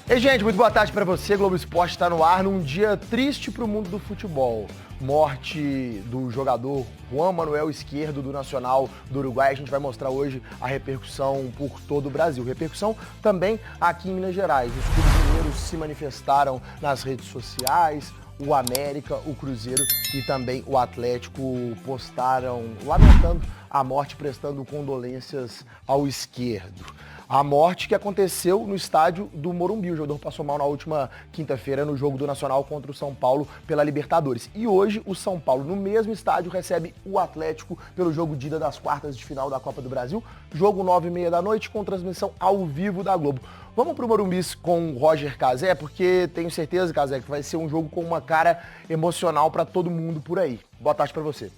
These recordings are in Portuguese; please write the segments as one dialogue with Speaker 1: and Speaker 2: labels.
Speaker 1: Ei, gente, muito boa tarde pra você. Globo Esporte está no ar num dia triste pro mundo do futebol. Morte do jogador Juan Manuel Esquerdo, do Nacional do Uruguai. A gente vai mostrar hoje a repercussão por todo o Brasil. Repercussão também aqui em Minas Gerais. Os clubes mineiros se manifestaram nas redes sociais. O América, o Cruzeiro e também o Atlético postaram lamentando a morte, prestando condolências ao Esquerdo. A morte que aconteceu no estádio do Morumbi. O jogador passou mal na última quinta-feira no jogo do Nacional contra o São Paulo pela Libertadores. E hoje o São Paulo, no mesmo estádio, recebe o Atlético pelo jogo de ida das quartas de final da Copa do Brasil. Jogo 9h30 da noite com transmissão ao vivo da Globo. Vamos pro Morumbi com o Roger Cazé, porque tenho certeza, Cazé, que vai ser um jogo com uma cara emocional para todo mundo por aí. Boa tarde para você.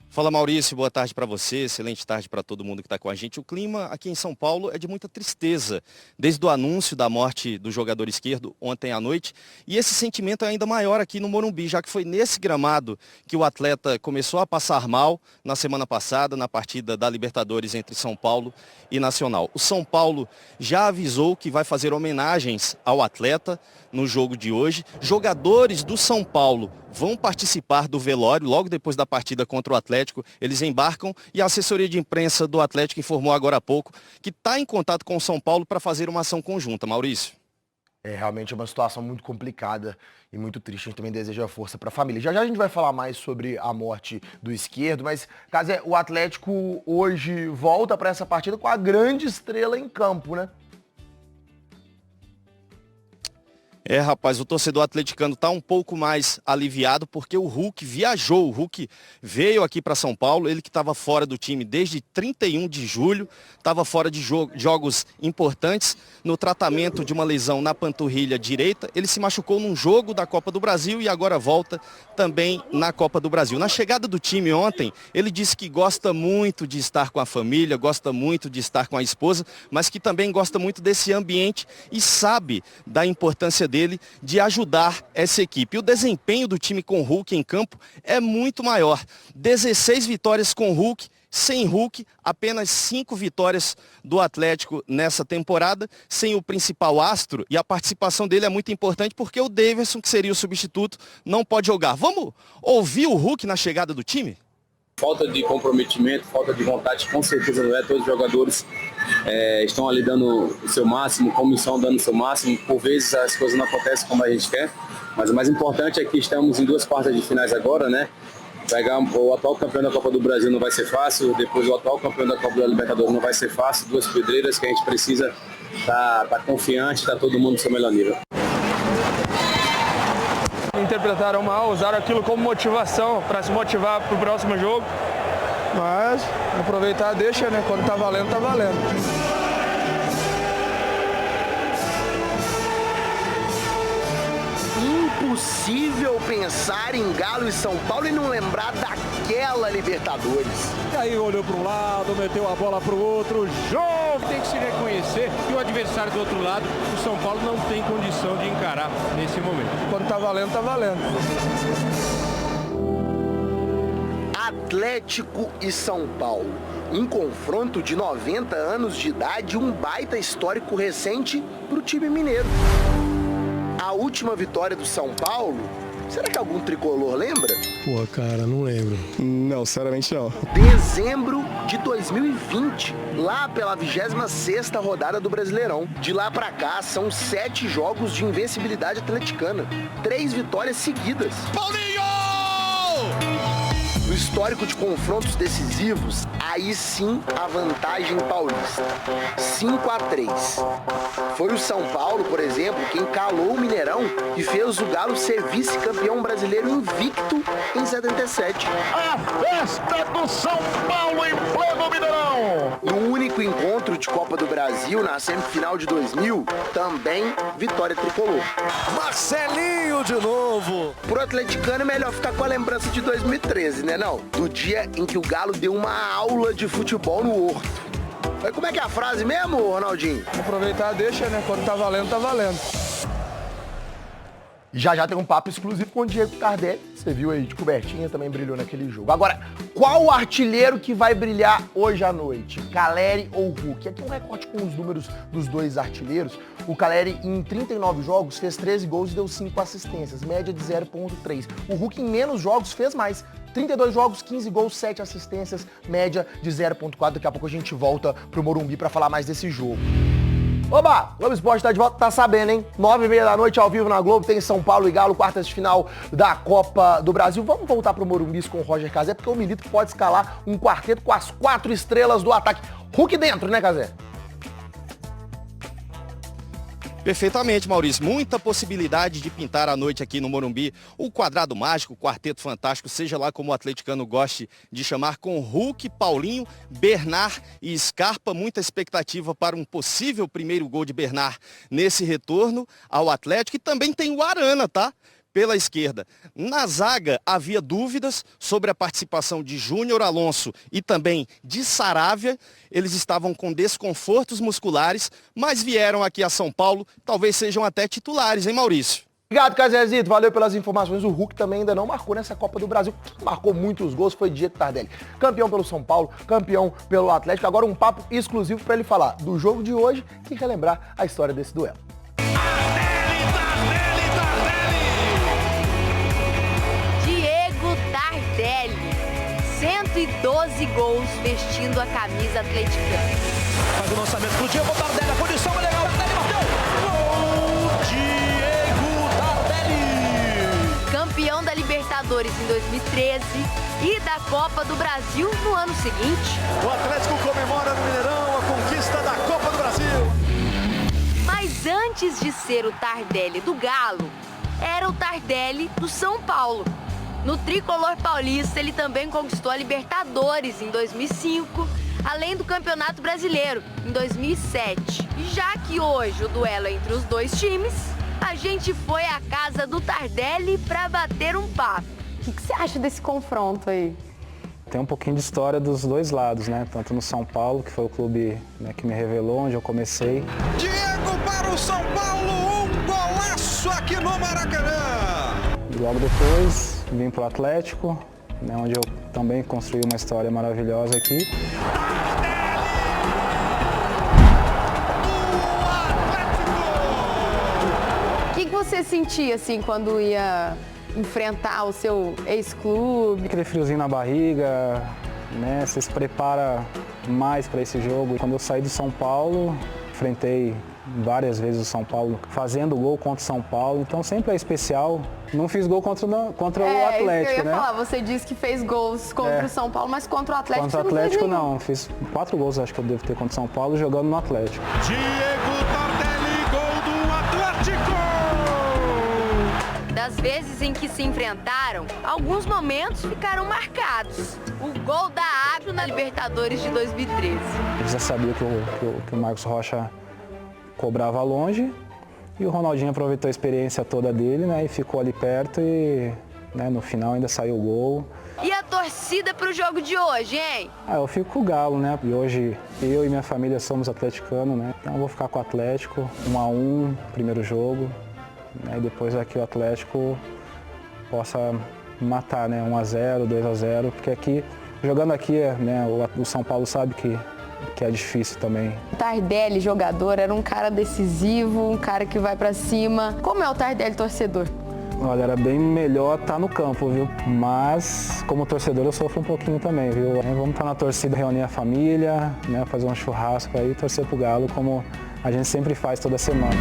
Speaker 2: Fala, Maurício, boa tarde para você, excelente tarde para todo mundo que está com a gente. O clima aqui em São Paulo é de muita tristeza, desde o anúncio da morte do jogador Esquerdo ontem à noite, e esse sentimento é ainda maior aqui no Morumbi, já que foi nesse gramado que o atleta começou a passar mal na semana passada, na partida da Libertadores entre São Paulo e Nacional. O São Paulo já avisou que vai fazer homenagens ao atleta no jogo de hoje. Jogadores do São Paulo vão participar do velório logo depois da partida contra o Atlético. Eles embarcam e a assessoria de imprensa do Atlético informou agora há pouco que está em contato com o São Paulo para fazer uma ação conjunta. Maurício.
Speaker 1: É realmente uma situação muito complicada e muito triste. A gente também deseja força para a família. Já já a gente vai falar mais sobre a morte do Esquerdo, mas, Cazé, o Atlético hoje volta para essa partida com a grande estrela em campo, né?
Speaker 2: É, rapaz, o torcedor atleticano está um pouco mais aliviado porque o Hulk viajou. O Hulk veio aqui para São Paulo, ele que estava fora do time desde 31 de julho, estava fora de jogos importantes no tratamento de uma lesão na panturrilha direita. Ele se machucou num jogo da Copa do Brasil e agora volta também na Copa do Brasil. Na chegada do time ontem, ele disse que gosta muito de estar com a família, gosta muito de estar com a esposa, mas que também gosta muito desse ambiente e sabe da importância dele de ajudar essa equipe. E o desempenho do time com o Hulk em campo é muito maior. 16 vitórias com o Hulk, sem Hulk, apenas 5 vitórias do Atlético nessa temporada, sem o principal astro, e a participação dele é muito importante porque o Daverson, que seria o substituto, não pode jogar. Vamos ouvir o Hulk na chegada do time?
Speaker 3: Falta de comprometimento, falta de vontade, com certeza não é. Todos os jogadores estão ali dando o seu máximo, comissão dando o seu máximo. Por vezes as coisas não acontecem como a gente quer, mas o mais importante é que estamos em 2 quartas de finais agora, né? Pegar o atual campeão da Copa do Brasil não vai ser fácil, depois o atual campeão da Copa da Libertadores não vai ser fácil. 2 pedreiras que a gente precisa tá confiante, tá todo mundo no seu melhor nível.
Speaker 4: Interpretaram mal, usaram aquilo como motivação para se motivar para o próximo jogo. Mas aproveitar deixa, né? Quando tá valendo, tá valendo.
Speaker 1: Impossível pensar em Galo e São Paulo e não lembrar daquela Libertadores.
Speaker 5: E aí olhou para um lado, meteu a bola para o outro, jogo! Tem que se reconhecer que o adversário do outro lado, o São Paulo não tem condição de encarar nesse momento.
Speaker 4: Quando tá valendo, tá valendo.
Speaker 1: Atlético e São Paulo. Um confronto de 90 anos de idade, um baita histórico recente pro time mineiro. A última vitória do São Paulo, será que algum tricolor lembra?
Speaker 6: Pô, cara, não lembro. Não, sinceramente não.
Speaker 1: Dezembro de 2020, lá pela 26ª rodada do Brasileirão. De lá pra cá, são 7 jogos de invencibilidade atleticana. 3 vitórias seguidas.
Speaker 2: Paulinho!
Speaker 1: No histórico de confrontos decisivos, aí sim a vantagem paulista. 5-3. Foi o São Paulo, por exemplo, quem calou o Mineirão e fez o Galo ser vice-campeão brasileiro invicto em 77.
Speaker 7: A festa do São Paulo em pleno Mineirão!
Speaker 1: No único encontro de Copa do Brasil, na semifinal de 2000, também vitória tricolor.
Speaker 7: Marcelinho de novo!
Speaker 1: Pro atleticano é melhor ficar com a lembrança de 2013, né não? Do dia em que o Galo deu uma aula de futebol no Horto. Mas como é que é a frase mesmo, Ronaldinho?
Speaker 4: Aproveitar deixa, né? Quando tá valendo, tá valendo.
Speaker 1: Já tem um papo exclusivo com o Diego Tardelli. Você viu aí de cobertinha, também brilhou naquele jogo. Agora, qual o artilheiro que vai brilhar hoje à noite? Caleri ou Hulk? Aqui um recorte com os números dos dois artilheiros. O Caleri, em 39 jogos, fez 13 gols e deu 5 assistências, média de 0,3. O Hulk, em menos jogos, fez mais. 32 jogos, 15 gols, 7 assistências, média de 0,4. Daqui a pouco a gente volta pro Morumbi para falar mais desse jogo. Oba! Globo Esporte tá de volta, tá sabendo, hein? 9h30 da noite, ao vivo na Globo, tem São Paulo e Galo, quartas de final da Copa do Brasil. Vamos voltar pro Morumbi com o Roger Cazé, porque o Milito pode escalar um quarteto com as 4 estrelas do ataque. Hulk dentro, né, Cazé?
Speaker 2: Perfeitamente, Maurício. Muita possibilidade de pintar à noite aqui no Morumbi o quadrado mágico, o quarteto fantástico, seja lá como o atleticano goste de chamar, com Hulk, Paulinho, Bernard e Scarpa. Muita expectativa para um possível primeiro gol de Bernard nesse retorno ao Atlético. E também tem o Arana, tá? Pela esquerda. Na zaga havia dúvidas sobre a participação de Júnior Alonso e também de Saravia. Eles estavam com desconfortos musculares, mas vieram aqui a São Paulo, talvez sejam até titulares, hein, Maurício?
Speaker 1: Obrigado, Cazézito. Valeu pelas informações. O Hulk também ainda não marcou nessa Copa do Brasil. Quem marcou muitos gols foi Diego Tardelli. Campeão pelo São Paulo, campeão pelo Atlético. Agora um papo exclusivo para ele falar do jogo de hoje e relembrar a história desse duelo.
Speaker 8: Diego Tardelli, 112 gols vestindo a camisa atleticana.
Speaker 9: Faz o lançamento pro Diego Tardelli, a condição é legal, Tardelli bateu! Gol! Diego Tardelli!
Speaker 8: Campeão da Libertadores em 2013 e da Copa do Brasil no ano seguinte.
Speaker 9: O Atlético comemora no Mineirão a conquista da Copa do Brasil.
Speaker 8: Mas antes de ser o Tardelli do Galo, era o Tardelli do São Paulo. No tricolor paulista, ele também conquistou a Libertadores em 2005, além do Campeonato Brasileiro em 2007. E já que hoje o duelo é entre os dois times, a gente foi à casa do Tardelli para bater um papo.
Speaker 10: O que você acha desse confronto aí?
Speaker 11: Tem um pouquinho de história dos dois lados, né? Tanto no São Paulo, que foi o clube, né, que me revelou, onde eu comecei.
Speaker 9: Diego para o São Paulo, um golaço aqui no Maracanã!
Speaker 11: E logo depois vim para o Atlético, né, onde eu também construí uma história maravilhosa aqui.
Speaker 10: O que você sentia assim quando ia enfrentar o seu ex-clube?
Speaker 11: Aquele friozinho na barriga, né? Você se prepara mais para esse jogo. Quando eu saí do São Paulo, enfrentei várias vezes o São Paulo, fazendo gol contra o São Paulo, então sempre é especial. Não fiz gol contra o Atlético,
Speaker 10: isso que eu ia
Speaker 11: né?
Speaker 10: falar. Você disse que fez gols contra o São Paulo, mas contra o Atlético
Speaker 11: contra o Atlético não, fiz 4 gols, acho que eu devo ter contra o São Paulo, jogando no Atlético.
Speaker 9: Diego Tardelli, gol do Atlético!
Speaker 8: Das vezes em que se enfrentaram, alguns momentos ficaram marcados. O gol da Água na Libertadores de 2013.
Speaker 11: Eu já sabia que o Marcos Rocha cobrava longe e o Ronaldinho aproveitou a experiência toda dele, né, e ficou ali perto e, né, no final ainda saiu o gol.
Speaker 8: E a torcida pro jogo de hoje, hein?
Speaker 11: Eu fico com o Galo, né? E hoje eu e minha família somos atleticanos, né? Então eu vou ficar com o Atlético, 1-1, primeiro jogo, né? E depois aqui o Atlético possa matar, né? 1-0, 2-0, porque aqui, jogando aqui, né, o São Paulo sabe que é difícil também.
Speaker 10: O Tardelli, jogador, era um cara decisivo, um cara que vai pra cima. Como é o Tardelli, torcedor?
Speaker 11: Olha, era bem melhor estar no campo, viu? Mas, como torcedor, eu sofro um pouquinho também, viu? Vamos estar na torcida, reunir a família, né? Fazer um churrasco aí, torcer pro Galo, como a gente sempre faz toda semana.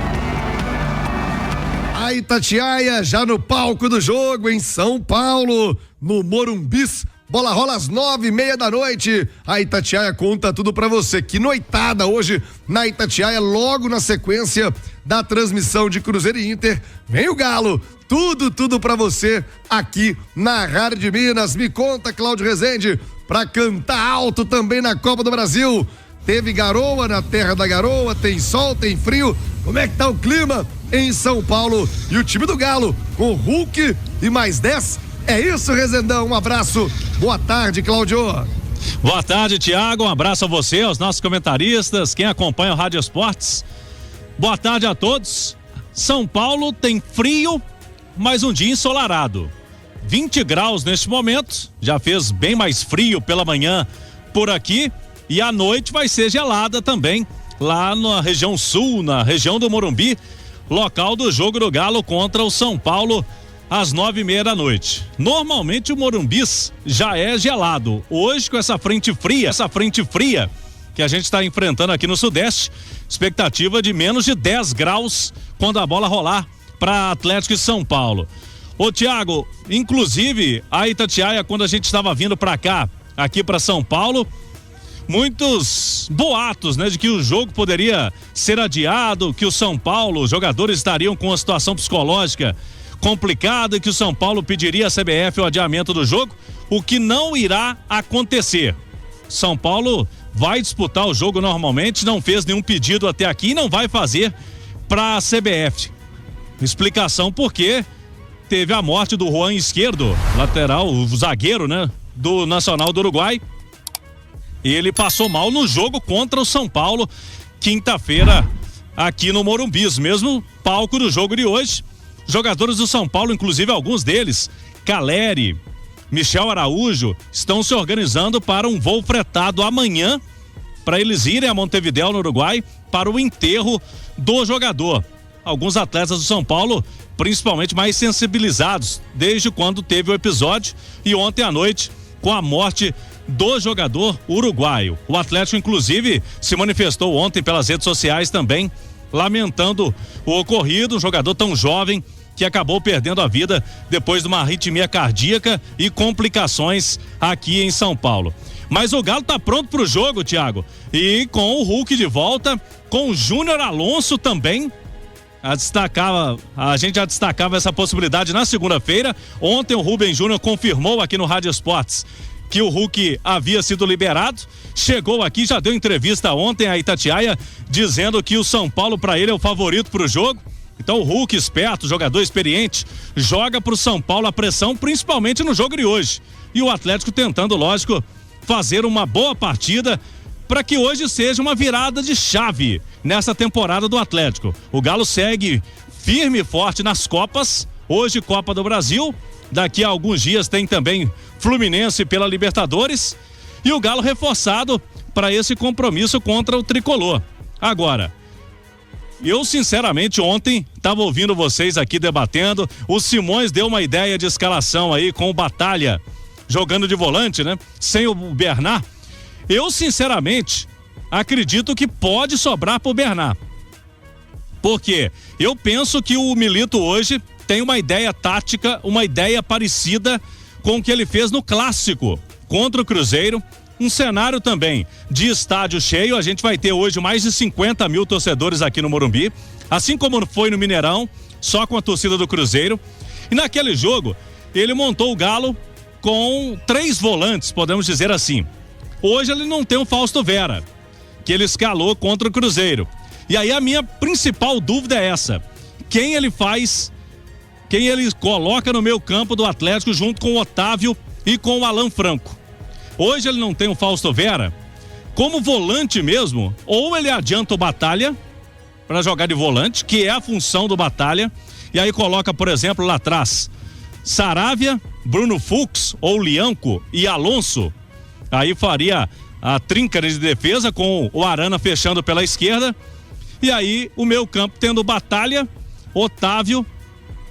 Speaker 12: A Itatiaia já no palco do jogo em São Paulo, no Morumbis. Bola rola às 9h30 da noite. A Itatiaia conta tudo pra você. Que noitada hoje na Itatiaia, logo na sequência da transmissão de Cruzeiro e Inter. Vem o Galo. Tudo pra você aqui na Rádio de Minas. Me conta, Cláudio Rezende, pra cantar alto também na Copa do Brasil. Teve garoa na terra da garoa, tem sol, tem frio. Como é que tá o clima em São Paulo? E o time do Galo com Hulk e mais 10. É isso, Rezendão. Um abraço. Boa tarde, Cláudio.
Speaker 13: Boa tarde, Thiago. Um abraço a você, aos nossos comentaristas, quem acompanha o Rádio Esportes. Boa tarde a todos. São Paulo tem frio mas um dia ensolarado. 20 graus neste momento, já fez bem mais frio pela manhã por aqui e à noite vai ser gelada também lá na região sul, na região do Morumbi, local do jogo do Galo contra o São Paulo às 9:30 da noite. Normalmente o Morumbi já é gelado. Hoje com essa frente fria que a gente está enfrentando aqui no Sudeste, expectativa de menos de 10 graus quando a bola rolar para Atlético e São Paulo. Ô Thiago, inclusive a Itatiaia, quando a gente estava vindo para cá, aqui para São Paulo, muitos boatos, né, de que o jogo poderia ser adiado, que o São Paulo, os jogadores estariam com uma situação psicológica complicada e que o São Paulo pediria à CBF o adiamento do jogo, o que não irá acontecer. São Paulo vai disputar o jogo normalmente, não fez nenhum pedido até aqui e não vai fazer para a CBF. Explicação porque teve a morte do Juan Esquerdo, lateral, o zagueiro, né, do Nacional do Uruguai. E ele passou mal no jogo contra o São Paulo, quinta-feira, aqui no Morumbi, mesmo palco do jogo de hoje. Jogadores do São Paulo, inclusive alguns deles, Caleri, Michel Araújo, estão se organizando para um voo fretado amanhã, para eles irem a Montevidéu, no Uruguai, para o enterro do jogador. Alguns atletas do São Paulo, principalmente mais sensibilizados, desde quando teve o episódio e ontem à noite, com a morte do jogador uruguaio. O Atlético, inclusive, se manifestou ontem pelas redes sociais também, lamentando o ocorrido, um jogador tão jovem que acabou perdendo a vida depois de uma arritmia cardíaca e complicações aqui em São Paulo. Mas o Galo tá pronto pro jogo, Thiago, e com o Hulk de volta, com o Júnior Alonso também. A gente já destacava essa possibilidade na segunda-feira. Ontem o Rubem Júnior confirmou aqui no Rádio Esportes que o Hulk havia sido liberado. Chegou aqui, já deu entrevista ontem a Itatiaia, dizendo que o São Paulo para ele é o favorito pro jogo. Então o Hulk, esperto, jogador experiente, joga pro São Paulo a pressão, principalmente no jogo de hoje. E o Atlético tentando, lógico, fazer uma boa partida para que hoje seja uma virada de chave nessa temporada do Atlético. O Galo segue firme e forte nas Copas. Hoje Copa do Brasil, daqui a alguns dias tem também Fluminense pela Libertadores e o Galo reforçado para esse compromisso contra o Tricolor. Agora, eu sinceramente ontem estava ouvindo vocês aqui debatendo, o Simões deu uma ideia de escalação aí com o Batalha jogando de volante, né? Sem o Bernard. Eu sinceramente acredito que pode sobrar pro Bernard. Porque eu penso que o Milito hoje tem uma ideia tática, uma ideia parecida com o que ele fez no clássico contra o Cruzeiro. Um cenário também de estádio cheio. A gente vai ter hoje mais de 50 mil torcedores aqui no Morumbi, assim como foi no Mineirão, só com a torcida do Cruzeiro. E naquele jogo ele montou o Galo com 3 volantes, podemos dizer assim. Hoje ele não tem o Fausto Vera, que ele escalou contra o Cruzeiro. E aí a minha principal dúvida é essa: quem ele coloca no meio campo do Atlético junto com o Otávio e com o Alan Franco? Hoje ele não tem o Fausto Vera como volante mesmo, ou ele adianta o Batalha para jogar de volante, que é a função do Batalha, e aí coloca, por exemplo, lá atrás Saravia, Bruno Fux ou Lianco e Alonso. Aí faria a tríncade de defesa com o Arana fechando pela esquerda. E aí o meio campo tendo Batalha, Otávio,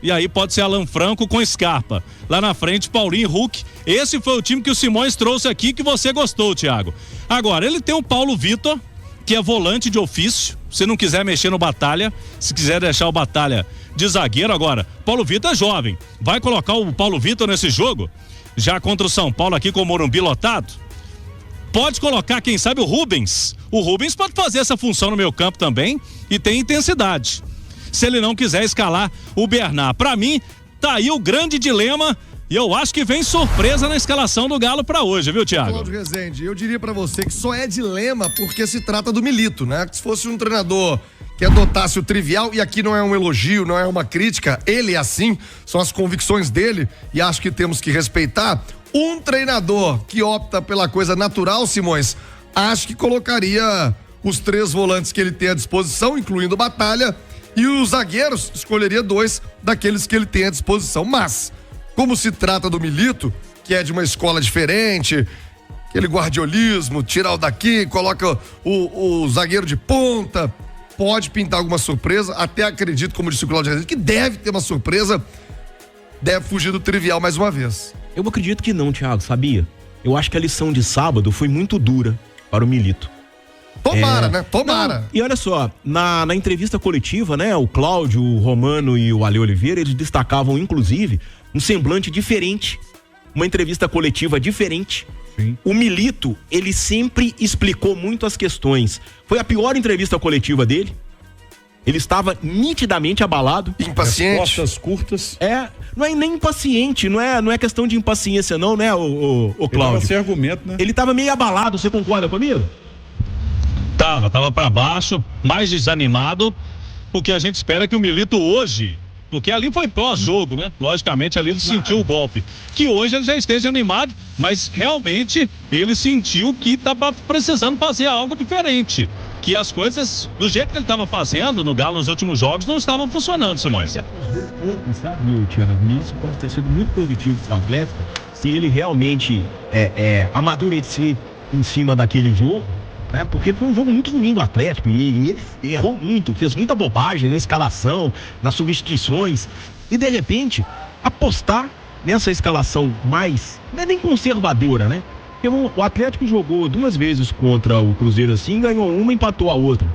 Speaker 13: e aí pode ser Alan Franco com Scarpa. Lá na frente, Paulinho e Hulk. Esse foi o time que o Simões trouxe aqui, que você gostou, Thiago. Agora, ele tem o Paulo Vitor, que é volante de ofício. Se não quiser mexer no Batalha, se quiser deixar o Batalha de zagueiro. Agora, Paulo Vitor é jovem. Vai colocar o Paulo Vitor nesse jogo? Já contra o São Paulo aqui com o Morumbi lotado? Pode colocar, quem sabe, o Rubens. O Rubens pode fazer essa função no meio campo também e tem intensidade. Se ele não quiser escalar o Bernard. Pra mim, tá aí o grande dilema e eu acho que vem surpresa na escalação do Galo pra hoje, viu, Thiago?
Speaker 12: Cláudio Rezende, eu diria pra você que só é dilema porque se trata do Milito, né? Se fosse um treinador que adotasse o trivial, e aqui não é um elogio, não é uma crítica, ele é assim, são as convicções dele e acho que temos que respeitar. Um treinador que opta pela coisa natural, Simões, acho que colocaria os 3 volantes que ele tem à disposição, incluindo Batalha, E os zagueiros escolheria 2 daqueles que ele tem à disposição. Mas, como se trata do Milito, que é de uma escola diferente, aquele guardiolismo, tira o daqui, coloca o zagueiro de ponta, pode pintar alguma surpresa. Até acredito, como disse o Cláudio Rezende, que deve ter uma surpresa, deve fugir do trivial mais uma vez.
Speaker 14: Eu acredito que não, Thiago, sabia? Eu acho que a lição de sábado foi muito dura para o Milito.
Speaker 12: Tomara, né? Tomara.
Speaker 14: Não, e olha só, na entrevista coletiva, né, o Cláudio, o Romano e o Ale Oliveira, eles destacavam, inclusive, um semblante diferente, uma entrevista coletiva diferente. Sim. O Milito, ele sempre explicou muito as questões. Foi a pior entrevista coletiva dele. Ele estava nitidamente abalado.
Speaker 12: Impaciente.
Speaker 14: Respostas curtas. Não é nem impaciente, não é questão de impaciência não, né, o Cláudio?
Speaker 15: Ele sem argumento, né?
Speaker 14: Ele estava meio abalado, você concorda comigo?
Speaker 13: Tava para baixo, mais desanimado, porque a gente espera que o Milito hoje, porque ali foi pós-jogo, né? Logicamente ali ele sentiu o golpe, que hoje ele já esteja animado, mas realmente ele sentiu que estava precisando fazer algo diferente, que as coisas, do jeito que ele estava fazendo no Galo nos últimos jogos, não estavam funcionando, Simões.
Speaker 14: Sabe, Thiago, isso pode ter sido muito positivo para o Atlético, se ele realmente amadurecer em cima daquele jogo, né? Porque foi um jogo muito ruim do Atlético e ele errou muito, fez muita bobagem na escalação, nas substituições, e de repente apostar nessa escalação mais, não é nem conservadora, né? Porque o Atlético jogou 2 vezes contra o Cruzeiro assim, ganhou uma e empatou a outra.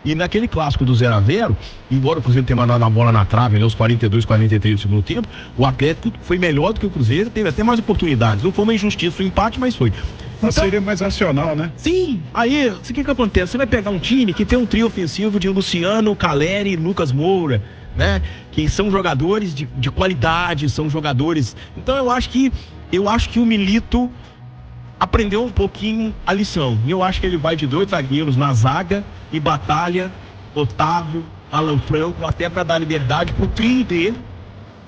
Speaker 14: E naquele clássico do 0-0, embora o Cruzeiro tenha mandado a bola na trave, né, os 42, 43 do segundo tempo, o Atlético foi melhor do que o Cruzeiro, teve até mais oportunidades. Não foi uma injustiça o empate, mas foi.
Speaker 15: Então, seria mais racional, né?
Speaker 14: Sim, aí o que acontece? Você vai pegar um time que tem um trio ofensivo de Luciano, Caleri e Lucas Moura, né? Que são jogadores de qualidade, são jogadores... Então eu acho que o Milito aprendeu um pouquinho a lição. E eu acho que ele vai de 2 zagueiros na zaga e batalha Otávio, Alan Franco, até para dar liberdade pro trio dele,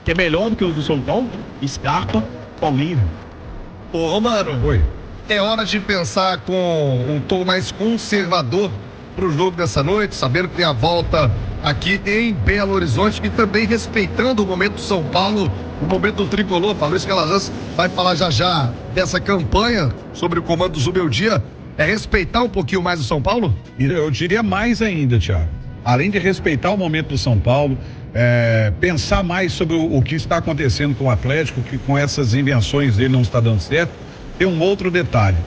Speaker 14: que é melhor do que o do São Paulo, Scarpa, Paulinho.
Speaker 12: Ô, Romano.
Speaker 15: Oi.
Speaker 12: É hora de pensar com um tom mais conservador pro jogo dessa noite, sabendo que tem a volta aqui em Belo Horizonte e também respeitando o momento do São Paulo, o momento do tricolor. Fabrício Calazans vai falar já dessa campanha sobre o comando do Zubeldia. É respeitar um pouquinho mais o São Paulo?
Speaker 15: Eu diria mais ainda, Thiago. Além de respeitar o momento do São Paulo, pensar mais sobre o que está acontecendo com o Atlético, que com essas invenções dele não está dando certo. Tem um outro detalhe.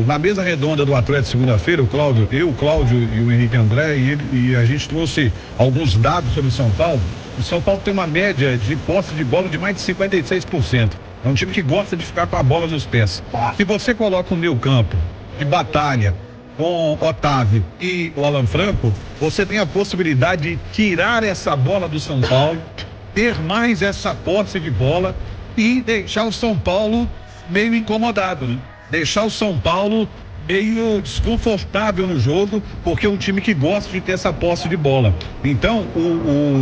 Speaker 15: Na mesa redonda do Atlético segunda-feira, o Cláudio e o Henrique André, e a gente trouxe alguns dados sobre o São Paulo. O São Paulo tem uma média de posse de bola de mais de 56%. É um time que gosta de ficar com a bola nos pés. Se você coloca o meio campo de batalha com Otávio e o Alan Franco, você tem a possibilidade de tirar essa bola do São Paulo, ter mais essa posse de bola e deixar o São Paulo meio incomodado, né? Deixar o São Paulo meio desconfortável no jogo, porque é um time que gosta de ter essa posse de bola. Então,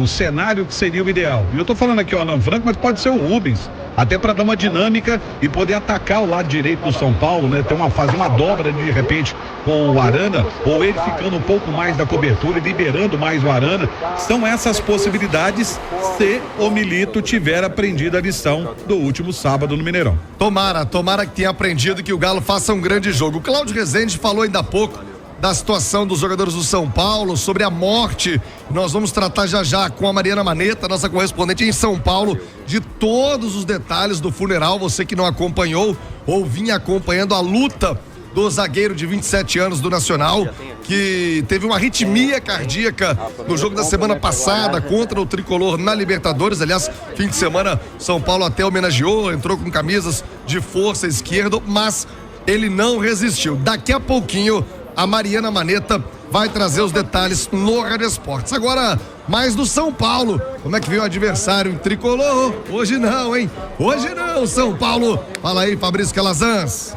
Speaker 15: o cenário que seria o ideal, e eu tô falando aqui o Alan Franco, mas pode ser o Rubens, até para dar uma dinâmica e poder atacar o lado direito do São Paulo, né? Fazer uma dobra de repente com o Arana, ou ele ficando um pouco mais da cobertura e liberando mais o Arana. São essas possibilidades se o Milito tiver aprendido a lição do último sábado no Mineirão.
Speaker 12: Tomara que tenha aprendido, que o Galo faça um grande jogo. O Cláudio Rezende falou ainda há pouco da situação dos jogadores do São Paulo, sobre a morte. Nós vamos tratar já com a Mariana Manetta, nossa correspondente em São Paulo, de todos os detalhes do funeral. Você que não acompanhou ou vinha acompanhando a luta do zagueiro de 27 anos do Nacional, que teve uma arritmia cardíaca no jogo da semana passada contra o Tricolor na Libertadores. Aliás, fim de semana, São Paulo até homenageou, entrou com camisas de força esquerda, mas ele não resistiu. Daqui a pouquinho, a Mariana Manetta vai trazer os detalhes no Rádio Esportes. Agora, mais do São Paulo. Como é que veio o adversário em tricolor? Hoje não, hein? Hoje não, São Paulo. Fala aí, Fabrício Calazans.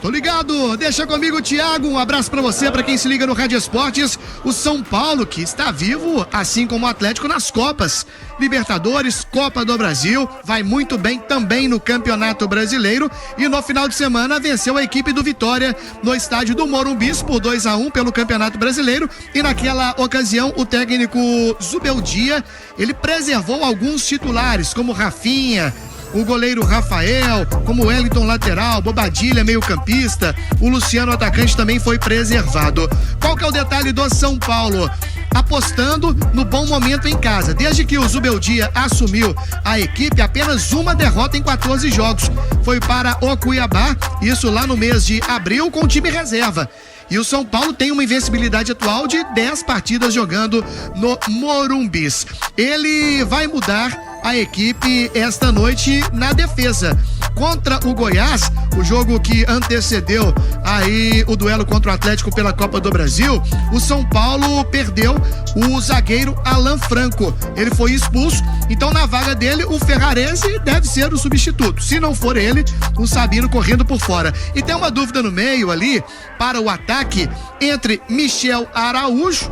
Speaker 12: Tô ligado, deixa comigo, Thiago, um abraço pra você, pra quem se liga no Rádio Esportes. O São Paulo, que está vivo, assim como o Atlético nas Copas, Libertadores, Copa do Brasil, vai muito bem também no Campeonato Brasileiro e no final de semana venceu a equipe do Vitória no estádio do Morumbis por 2-1 pelo Campeonato Brasileiro e naquela ocasião o técnico Zubeldia, ele preservou alguns titulares como Rafinha, o goleiro Rafael, como o Wellington lateral, Bobadilha meio campista, o Luciano atacante também foi preservado. Qual que é o detalhe do São Paulo? Apostando no bom momento em casa. Desde que o Zubeldia assumiu a equipe, apenas uma derrota em 14 jogos. Foi para o Cuiabá, isso lá no mês de abril com o time reserva. E o São Paulo tem uma invencibilidade atual de 10 partidas jogando no Morumbis. Ele vai mudar a equipe esta noite na defesa. Contra o Goiás, o jogo que antecedeu aí o duelo contra o Atlético pela Copa do Brasil, o São Paulo perdeu o zagueiro Alan Franco. Ele foi expulso, então na vaga dele o Ferrarese deve ser o substituto. Se não for ele, o Sabino correndo por fora. E tem uma dúvida no meio ali para o ataque entre Michel Araújo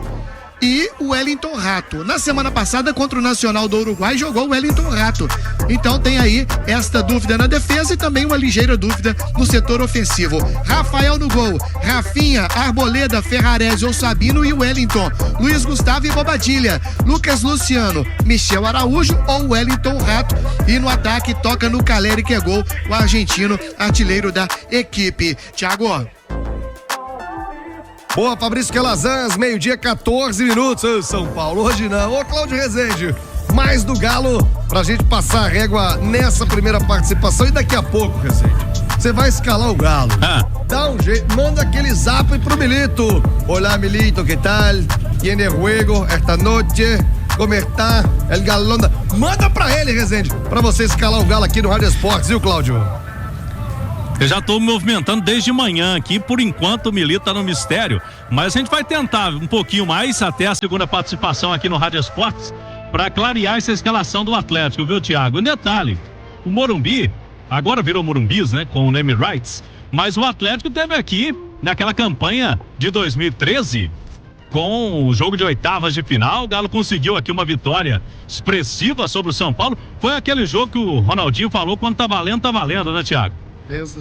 Speaker 12: e o Wellington Rato. Na semana passada, contra o Nacional do Uruguai, jogou o Wellington Rato. Então tem aí esta dúvida na defesa e também uma ligeira dúvida no setor ofensivo. Rafael no gol, Rafinha, Arboleda, Ferrarese ou Sabino e Wellington, Luiz Gustavo e Bobadilha, Lucas Luciano, Michel Araújo ou Wellington Rato. E no ataque toca no Caleri, que é gol, o argentino artilheiro da equipe. Thiago. Boa, Fabrício Calazans, 12:14. Ô, São Paulo, hoje não. Ô, Cláudio Rezende, mais do Galo pra gente passar a régua nessa primeira participação. E daqui a pouco, Rezende, você vai escalar o Galo. Dá um jeito, manda aquele zap pro Milito. Olá, Milito, que tal? Tiene juego esta noche? Como está? El Galão. Manda pra ele, Rezende, pra você escalar o Galo aqui no Rádio Esportes, viu, Cláudio?
Speaker 13: Eu já estou me movimentando desde manhã aqui, por enquanto o Milito tá no mistério, mas a gente vai tentar um pouquinho mais até a segunda participação aqui no Rádio Esportes para clarear essa escalação do Atlético, viu, Thiago? Um detalhe, o Morumbi, agora virou Morumbis, né, com o name rights, mas o Atlético teve aqui naquela campanha de 2013, com o jogo de oitavas de final, o Galo conseguiu aqui uma vitória expressiva sobre o São Paulo, foi aquele jogo que o Ronaldinho falou, quando tá valendo, né, Thiago?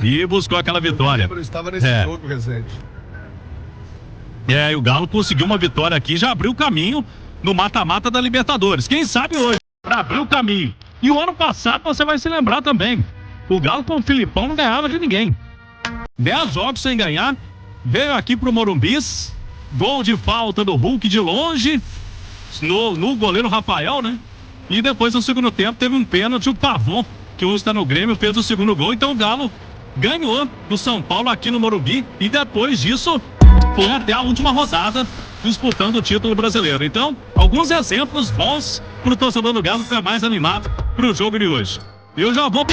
Speaker 13: E buscou aquela vitória.
Speaker 12: Eu estava nesse jogo, Rezende.
Speaker 13: E o Galo conseguiu uma vitória aqui, já abriu o caminho no mata-mata da Libertadores. Quem sabe hoje, para abrir o caminho. E o ano passado você vai se lembrar também. O Galo com o Filipão não ganhava de ninguém. 10 jogos sem ganhar, veio aqui pro Morumbis, gol de falta do Hulk de longe, no goleiro Rafael, né? E depois no segundo tempo teve um pênalti, o Pavon, que hoje está no Grêmio, fez o segundo gol. Então o Galo ganhou do São Paulo aqui no Morumbi e depois disso foi até a última rodada disputando o título brasileiro. Então, alguns exemplos bons para o torcedor do Galo ficar mais animado para o jogo de hoje. Eu já vou